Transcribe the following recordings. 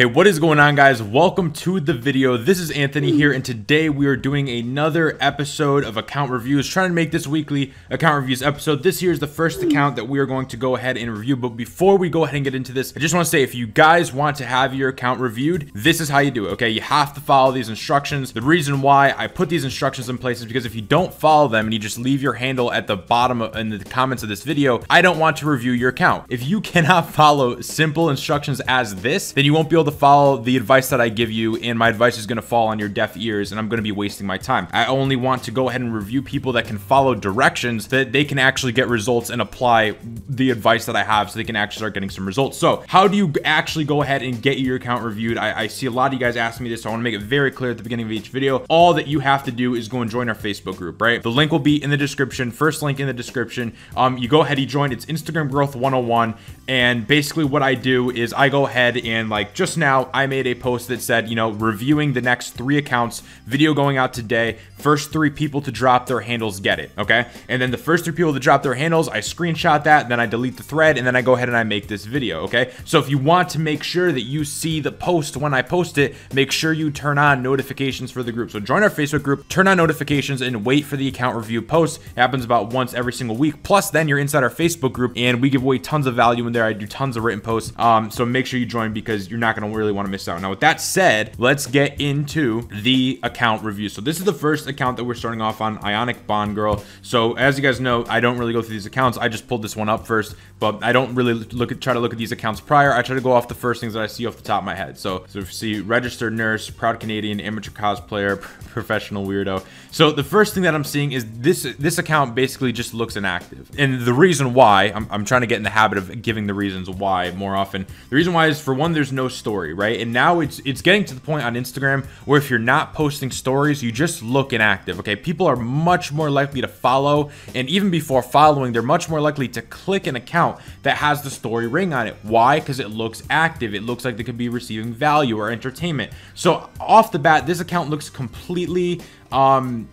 Hey, what is going on, guys? Welcome to the video. This is Anthony here, and today we are doing another episode of account reviews, trying to make this weekly account reviews episode. This here is the first account that we are going to go ahead and review, but before we go ahead and get into this, I just want to say, if you guys want to have your account reviewed, this is how you do it, okay? You have to follow these instructions. The reason why I put these instructions in place is because if you don't follow them and you just leave your handle at the bottom in the comments of this video, I don't want to review your account. If you cannot follow simple instructions as this, then you won't be able to follow the advice that I give you, and my advice is going to fall on your deaf ears, and I'm going to be wasting my time. I only want to go ahead and review people that can follow directions, that they can actually get results and apply the advice that I have so they can actually start getting some results. So how do you actually go ahead and get your account reviewed? I see a lot of you guys asking me this, so I want to make it very clear at the beginning of each video. All that you have to do is go and join our Facebook group, right? The link will be in the description, first link in the description. You go ahead, you join. It's Instagram Growth 101, and basically what I do is I go ahead and, like, just now I made a post that said, you know, reviewing the next 3 accounts, video going out today, first 3 people to drop their handles get it, okay? And then the first 3 people to drop their handles, I screenshot that, then I delete the thread, and then I go ahead and I make this video, okay? So if you want to make sure that you see the post when I post it, make sure you turn on notifications for the group. So join our Facebook group, turn on notifications, and wait for the account review post. It happens about once every single week. Plus, then you're inside our Facebook group, and we give away tons of value in there. I do tons of written posts, so make sure you join because you're not going to really want to miss out. Now, with that said, let's get into the account review. So this is the first account that we're starting off on, Ionic Bond girl. So as you guys know, I don't really go through these accounts. I just pulled this one up first, but I don't really try to look at these accounts prior. I try to go off the first things that I see off the top of my head. So if you see registered nurse, proud Canadian, amateur cosplayer, professional weirdo. So the first thing that I'm seeing is this account basically just looks inactive. And the reason why, I'm trying to get in the habit of giving the reasons why more often. The reason why is, for one, there's no story, right? And now it's getting to the point on Instagram where if you're not posting stories, you just look inactive, okay? People are much more likely to follow, and even before following, they're much more likely to click an account that has the story ring on it. Why? Because it looks active. It looks like they could be receiving value or entertainment. So off the bat, this account looks completely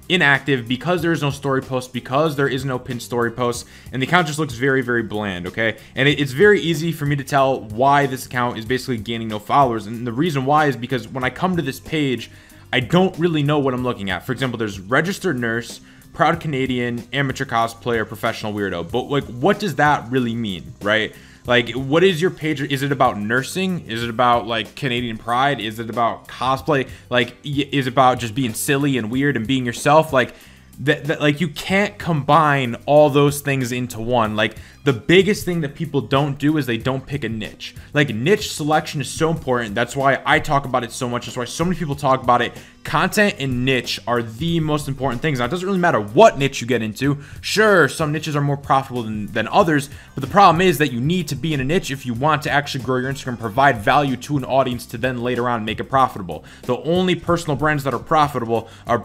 inactive because there is no story post, because there is no pinned story post, and the account just looks very, very bland, okay? And it's very easy for me to tell why this account is basically gaining no followers, and the reason why is because when I come to this page, I don't really know what I'm looking at. For example, there's registered nurse, proud Canadian, amateur cosplayer, professional weirdo, but like, what does that really mean, right? Like, what is your page? Is it about nursing? Is it about, like, Canadian pride? Is it about cosplay? Like, is it about just being silly and weird and being yourself? Like, like, you can't combine all those things into one. Like, the biggest thing that people don't do is they don't pick a niche. Like, niche selection is so important. That's why I talk about it so much. That's why so many people talk about it. Content and niche are the most important things. Now, it doesn't really matter what niche you get into. Sure, some niches are more profitable than others, but the problem is that you need to be in a niche if you want to actually grow your Instagram, provide value to an audience to then later on make it profitable. The only personal brands that are profitable are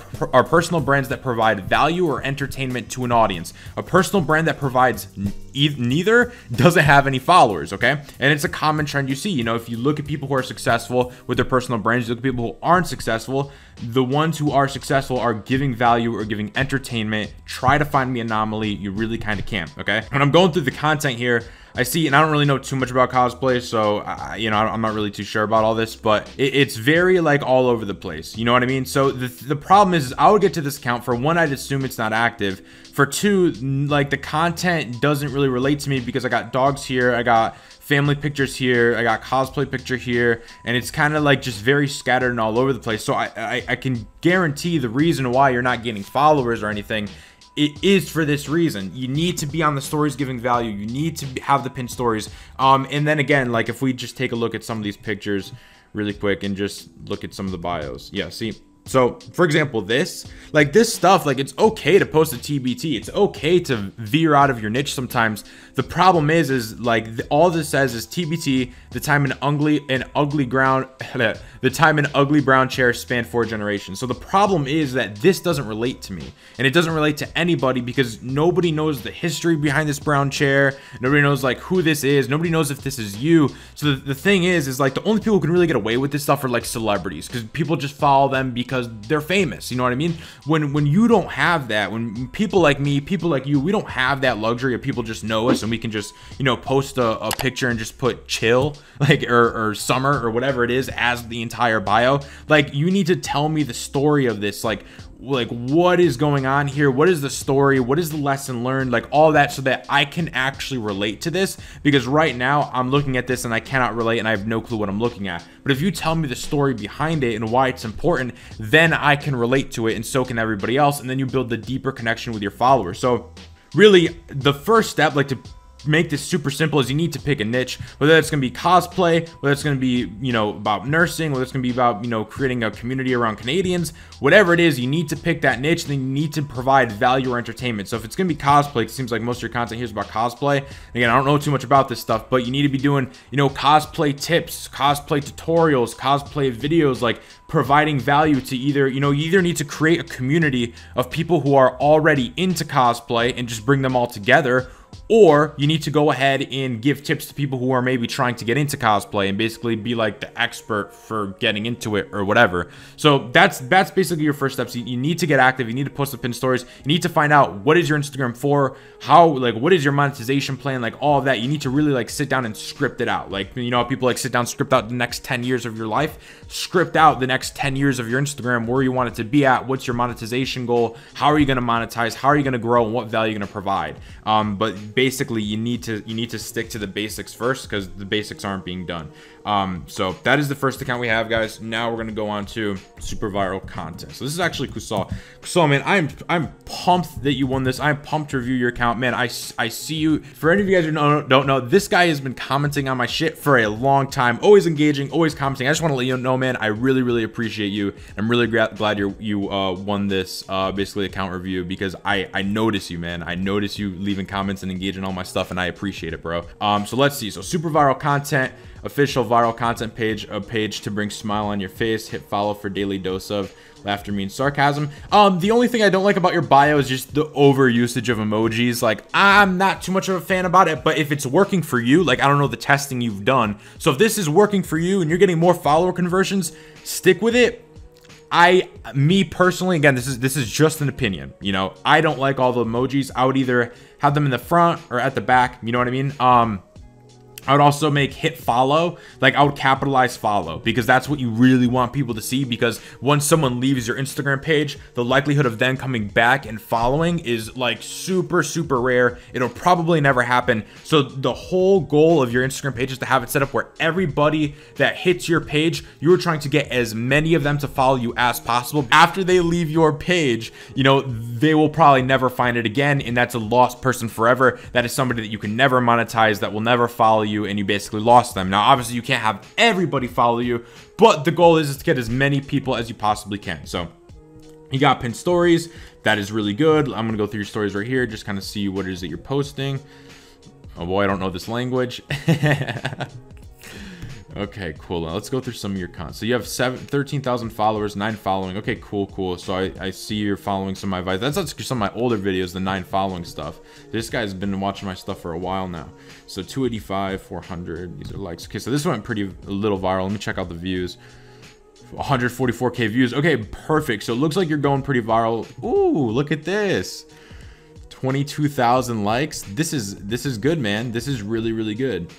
personal brands that provide value or entertainment to an audience. A personal brand that provides neither doesn't have any followers, okay? And it's a common trend you see. You know, if you look at people who are successful with their personal brands, you look at people who aren't successful, the ones who are successful are giving value or giving entertainment. Try to find the anomaly. You really kind of can't, okay? When I'm going through the content here, I see, and I don't really know too much about cosplay, so, you know, I'm not really too sure about all this, but it's very, like, all over the place. You know what I mean? So the problem is I would get to this account. For one, I'd assume it's not active. For two, like, the content doesn't really relate to me because I got dogs here, I got family pictures here, I got cosplay picture here, and it's kind of like just very scattered and all over the place. So I can guarantee the reason why you're not getting followers or anything, it is for this reason. You need to be on the stories giving value. You need to have the pinned stories. And then again, like, if we just take a look at some of these pictures really quick and just look at some of the bios. Yeah, see. So, for example, this stuff, like, it's okay to post a TBT. It's okay to veer out of your niche sometimes. The problem is like, all this says is TBT, the time an ugly brown chair spanned 4 generations. So the problem is that this doesn't relate to me, and it doesn't relate to anybody because nobody knows the history behind this brown chair. Nobody knows, like, who this is. Nobody knows if this is you. So the thing is like, the only people who can really get away with this stuff are, like, celebrities, because people just follow them because they're famous. You know what I mean? When you don't have that, when people like me, people like you, we don't have that luxury of people just know us and we can just, you know, post a picture and just put chill, like, or summer or whatever it is as the entire bio. Like, you need to tell me the story of this, like what is going on here, what is the story, what is the lesson learned, like all that, so that I can actually relate to this. Because right now I'm looking at this and I cannot relate and I have no clue what I'm looking at. But if you tell me the story behind it and why it's important, then I can relate to it, and so can everybody else, and then you build the deeper connection with your followers. So really, the first step, like, to make this super simple, is you need to pick a niche, whether it's going to be cosplay, whether it's going to be, you know, about nursing, whether it's going to be about, you know, creating a community around Canadians, whatever it is, you need to pick that niche. Then you need to provide value or entertainment. So if it's going to be cosplay, it seems like most of your content here is about cosplay. Again, I don't know too much about this stuff, but you need to be doing, you know, cosplay tips, cosplay tutorials, cosplay videos, like providing value to either, you know, you either need to create a community of people who are already into cosplay and just bring them all together, or you need to go ahead and give tips to people who are maybe trying to get into cosplay and basically be like the expert for getting into it or whatever. So that's basically your first steps. You need to get active. You need to post the pin stories. You need to find out what is your Instagram for, how, like, what is your monetization plan, like all of that. You need to really like sit down and script it out. Like, you know how people like sit down, script out the next 10 years of your life, script out the next 10 years of your Instagram, where you want it to be at, what's your monetization goal, how are you going to monetize, how are you going to grow, and what value you're going to provide. But basically you need to stick to the basics first, because the basics aren't being done. So that is the first account we have, guys. Now we're gonna go on to super viral content. So this is actually Kusal. Kusal, man, I'm pumped that you won this. I'm pumped to review your account, man. I see you. For any of you guys who don't know, this guy has been commenting on my shit for a long time, always engaging, always commenting. I just want to let you know, man, I really appreciate you. I'm really glad you won this basically account review, because I notice you, man. I notice you leaving comments and engaging all my stuff, and I appreciate it, bro. So let's see. So super viral content, official viral content page, a page to bring smile on your face. Hit follow for daily dose of laughter means sarcasm. The only thing I don't like about your bio is just the over usage of emojis. Like, I'm not too much of a fan about it, but if it's working for you, like, I don't know the testing you've done, so if this is working for you and you're getting more follower conversions, stick with it. Me personally, again, this is just an opinion, you know, I don't like all the emojis. I would either have them in the front or at the back, you know what I mean? I would also make hit follow, like I would capitalize follow, because that's what you really want people to see. Because once someone leaves your Instagram page, the likelihood of them coming back and following is like super rare. It'll probably never happen. So the whole goal of your Instagram page is to have it set up where everybody that hits your page, you're trying to get as many of them to follow you as possible. After they leave your page, you know, they will probably never find it again, and that's a lost person forever. That is somebody that you can never monetize, that will never follow you, and you basically lost them. Now, obviously, you can't have everybody follow you, but the goal is to get as many people as you possibly can. So you got pinned stories. That is really good. I'm gonna go through your stories right here, just kind of see what it is that you're posting. Oh boy, I don't know this language. Okay, cool. Now let's go through some of your content. So you have 13,000 followers, 9 following. Okay, cool. So I see you're following some of my advice. That's some of my older videos, the 9 following stuff. This guy's been watching my stuff for a while now. So 285, 400. These are likes. Okay, so this went a little viral. Let me check out the views. 144K views. Okay, perfect. So it looks like you're going pretty viral. Ooh, look at this. 22,000 likes. This is good, man. This is really good.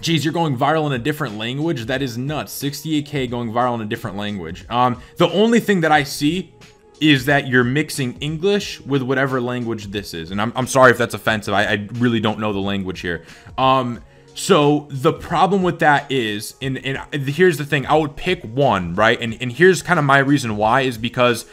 Geez, you're going viral in a different language? That is nuts. 68K going viral in a different language. The only thing that I see is that you're mixing English with whatever language this is. And I'm sorry if that's offensive. I really don't know the language here. So the problem with that is, and here's the thing, I would pick one, right? And here's kind of my reason why, is because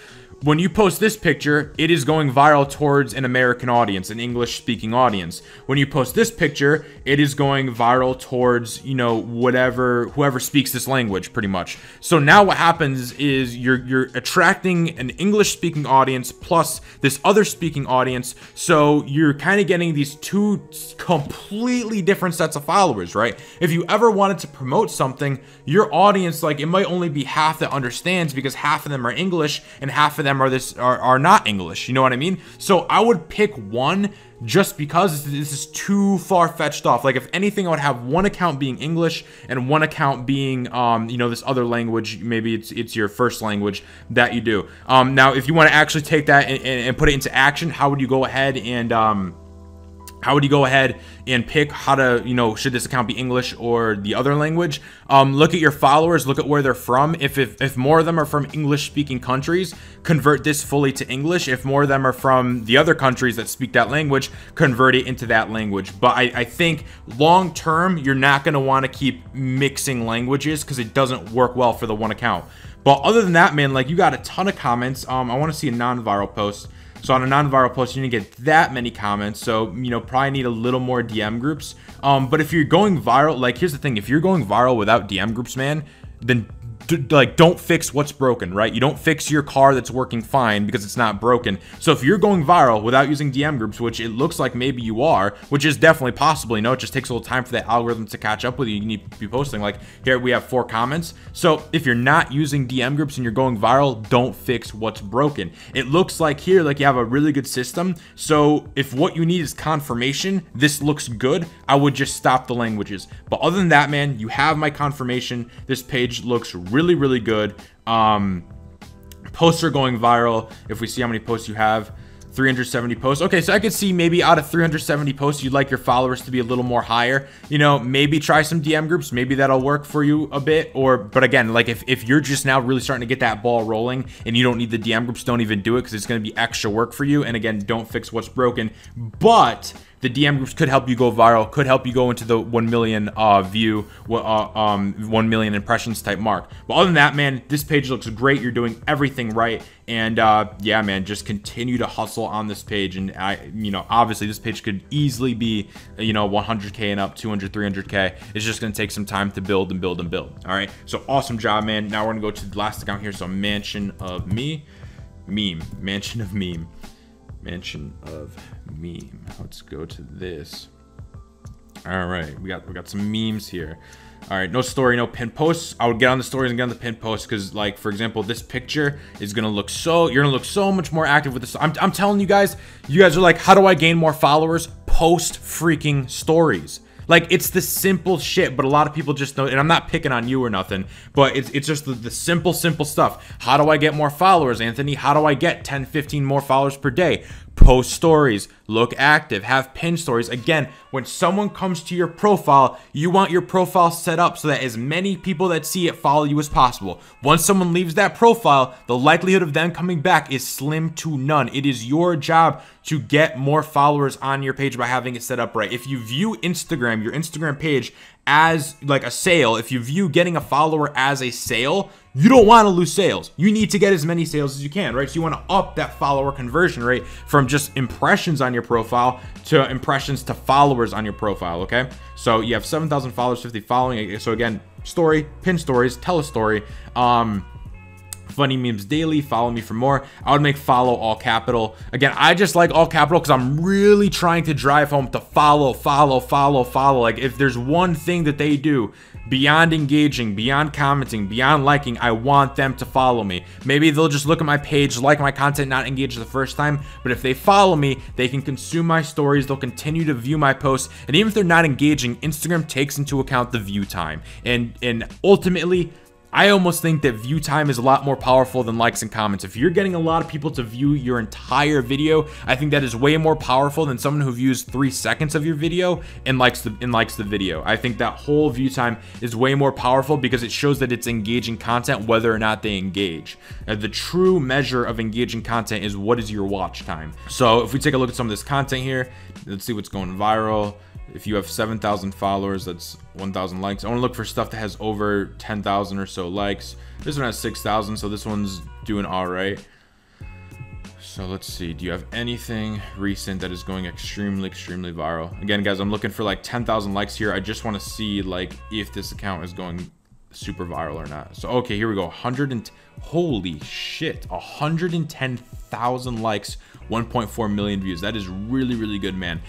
when you post this picture, it is going viral towards an American audience, an English-speaking audience. When you post this picture, it is going viral towards, you know, whoever speaks this language, pretty much. So now what happens is you're attracting an English-speaking audience plus this other speaking audience. So you're kind of getting these two completely different sets of followers, right? If you ever wanted to promote something, your audience, like, it might only be half that understands, because half of them are English and half of them are not English, you know what I mean? So I would pick one, just because this is too far-fetched off. Like, if anything, I would have one account being English and one account being you know, this other language. Maybe it's your first language that you do. Now if you want to actually take that and put it into action, how would you go ahead and how would you go ahead and pick how to, you know, should this account be English or the other language? Look at your followers, look at where they're from. If more of them are from English speaking countries, convert this fully to English. If more of them are from the other countries that speak that language, convert it into that language. But I think long term, you're not going to want to keep mixing languages because it doesn't work well for the one account. But other than that, man, like, you got a ton of comments. I want to see a non-viral post. So on a non-viral post, you didn't get that many comments. So, you know, probably need a little more DM groups. But if you're going viral, like, here's the thing. If you're going viral without DM groups, man, then like, don't fix what's broken, right? You don't fix your car that's working fine because it's not broken. So if you're going viral without using DM groups, which it looks like maybe you are, which is definitely possible, you know, it just takes a little time for that algorithm to catch up with you. You need to be posting. Like, here we have 4 comments. So if you're not using DM groups and you're going viral, don't fix what's broken. It looks like here, like, you have a really good system. So if what you need is confirmation, this looks good, I would just stop the languages. But other than that, man, you have my confirmation. This page looks really good. Posts are going viral. If we see how many posts you have, 370 posts. Okay, so I could see maybe out of 370 posts, you'd like your followers to be a little more higher. You know, maybe try some DM groups. Maybe that'll work for you a bit. But again, like, if you're just now really starting to get that ball rolling and you don't need the DM groups, don't even do it because it's going to be extra work for you. And again, don't fix what's broken. But the DM groups could help you go viral, could help you go into the 1 million 1 million impressions type mark. But other than that, man, this page looks great. You're doing everything right. And yeah, man, just continue to hustle on this page. And you know, obviously this page could easily be, you know, 100K and up, 200, 300K. It's just going to take some time to build and build and build. All right. So awesome job, man. Now we're going to go to the last account here. So Mansion of Meme. Let's go to this. All right, we got some memes here. All right, no story, no pin posts. I would get on the stories and get on the pin posts because, like, for example, this picture is gonna look you're gonna look so much more active with this. I'm telling you guys are like, how do I gain more followers? Post freaking stories. Like, it's the simple shit, but a lot of people just know, and I'm not picking on you or nothing, but it's just the simple stuff. How do I get more followers, Anthony? How do I get 10, 15 more followers per day? Post stories, look active, have pin stories. Again, when someone comes to your profile, you want your profile set up so that as many people that see it follow you as possible. Once someone leaves that profile, the likelihood of them coming back is slim to none. It is your job to get more followers on your page by having it set up right. If you view Instagram, your Instagram page, as like a sale, if you view getting a follower as a sale, you don't want to lose sales. You need to get as many sales as you can, right? So you want to up that follower conversion rate from just impressions on your profile to impressions to followers on your profile, okay? So you have 7,000 followers, 50 following. So again, story, pin stories, tell a story. Funny memes daily, follow me for more. I would make follow all capital. Again, I just like all capital because I'm really trying to drive home to follow. Like, if there's one thing that they do beyond engaging, beyond commenting, beyond liking, I want them to follow me. Maybe they'll just look at my page, like my content, not engage the first time, but if they follow me, they can consume my stories, they'll continue to view my posts, and even if they're not engaging, Instagram takes into account the view time. And ultimately, I almost think that view time is a lot more powerful than likes and comments. If you're getting a lot of people to view your entire video, I think that is way more powerful than someone who views 3 seconds of your video and likes the video. I think that whole view time is way more powerful because it shows that it's engaging content whether or not they engage. The true measure of engaging content is what is your watch time. So if we take a look at some of this content here, let's see what's going viral. If you have 7,000 followers, that's 1,000 likes. I want to look for stuff that has over 10,000 or so likes. This one has 6,000, so this one's doing all right. So let's see. Do you have anything recent that is going extremely viral? Again, guys, I'm looking for like 10,000 likes here. I just want to see like if this account is going super viral or not. So okay, here we go. Holy shit, 110,000 likes, 1.4 million views. That is really good, man.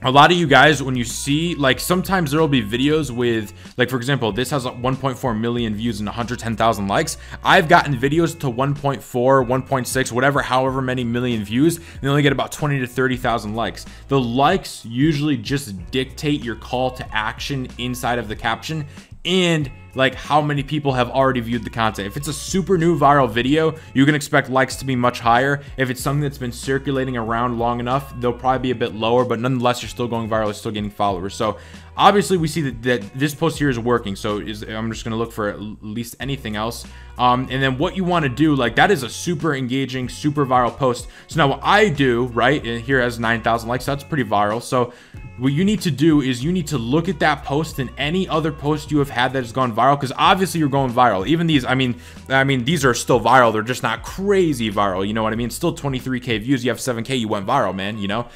A lot of you guys, when you see, like, sometimes there will be videos with, like, for example, this has 1.4 million views and 110,000 likes. I've gotten videos to 1.4, 1.6, whatever, however many million views, and they only get about 20 to 30,000 likes. The likes usually just dictate your call to action inside of the caption, and like how many people have already viewed the content. If it's a super new viral video, you can expect likes to be much higher. If it's something that's been circulating around long enough, they'll probably be a bit lower, but nonetheless, you're still going viral, you're still getting followers. So obviously we see that this post here is working. So I'm just gonna look for at least anything else. And then what you want to do, like, that is a super engaging, super viral post. So now what I do, right, and here has 9,000 likes, so that's pretty viral. So what you need to do is you need to look at that post and any other post you have had that has gone viral, because obviously you're going viral. Even these, I mean these are still viral, they're just not crazy viral, you know what I mean? Still 23k views, you have 7k, you went viral, man, you know.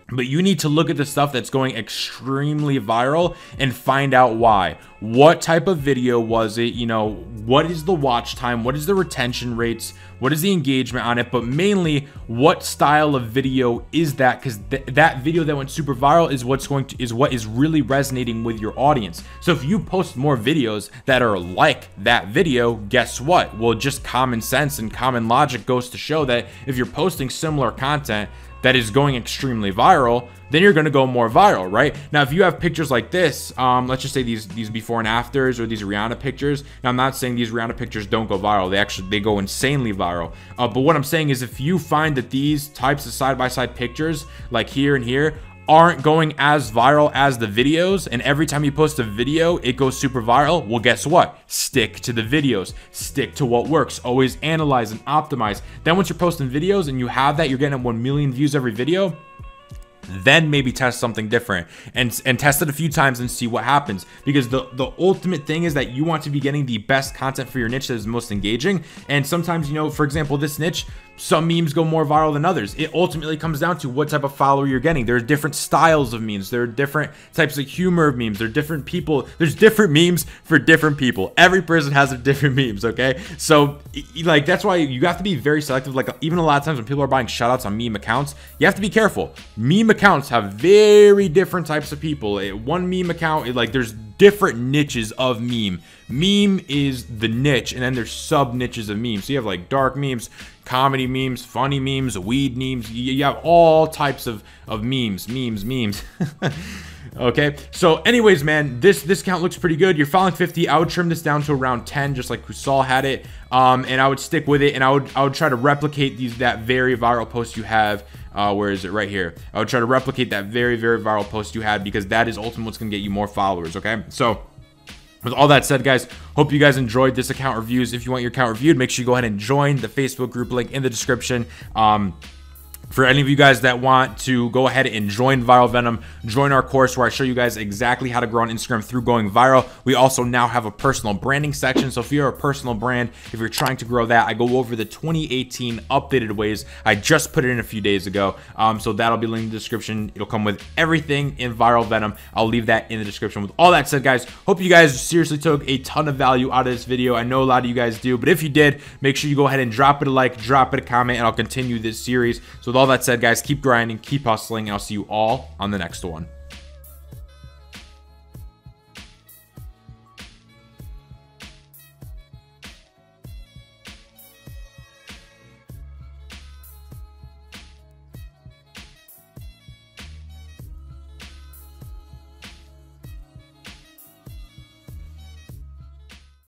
But you need to look at the stuff that's going extremely viral and find out why. What type of video was it? You know, what is the watch time? What is the retention rates? What is the engagement on it? But mainly, what style of video is that? Because that video that went super viral is what is really resonating with your audience. So if you post more videos that are like that video, guess what? Well, just common sense and common logic goes to show that if you're posting similar content that is going extremely viral, then you're going to go more viral, right? Now, if you have pictures like this, let's just say these before and afters, or these Rihanna pictures. Now, I'm not saying these Rihanna pictures don't go viral. They go insanely viral. But what I'm saying is, if you find that these types of side-by-side pictures, like here and here, aren't going as viral as the videos, and every time you post a video it goes super viral, well, guess what? Stick to the videos, stick to what works, always analyze and optimize. Then once you're posting videos and you have that, you're getting 1 million views every video, then maybe test something different and test it a few times and see what happens. Because the ultimate thing is that you want to be getting the best content for your niche that is most engaging. And sometimes, you know, for example, this niche, some memes go more viral than others. It ultimately comes down to what type of follower you're getting. There are different styles of memes. There are different types of humor of memes. There are different people. There's different memes for different people. Every person has a different memes, okay? So, like, that's why you have to be very selective. Like, even a lot of times when people are buying shoutouts on meme accounts, you have to be careful. Meme accounts have very different types of people. One meme account, like, there's different niches of meme. Meme is the niche, and then there's sub niches of memes. So you have like dark memes, comedy memes, funny memes, weed memes. You have all types of memes. Okay, so anyways, man, this count looks pretty good. You're following 50. I would trim this down to around 10, just like Kusal had it, and I would stick with it, and I would try to replicate that very viral post you have. Where is it? Right here. I would try to replicate that very viral post you had, because that is ultimately what's gonna get you more followers. Okay, so with all that said, guys, hope you guys enjoyed this account reviews. If you want your account reviewed, make sure you go ahead and join the Facebook group, link in the description. For any of you guys that want to go ahead and join Viral Venom, join our course where I show you guys exactly how to grow on Instagram through going viral. We also now have a personal branding section. So if you're a personal brand, if you're trying to grow that, I go over the 2018 updated ways. I just put it in a few days ago. So that'll be linked in the description. It'll come with everything in Viral Venom. I'll leave that in the description. With all that said, guys, hope you guys seriously took a ton of value out of this video. I know a lot of you guys do, but if you did, make sure you go ahead and drop it a like, drop it a comment, and I'll continue this series. So with all that said, guys, keep grinding, keep hustling, and I'll see you all on the next one.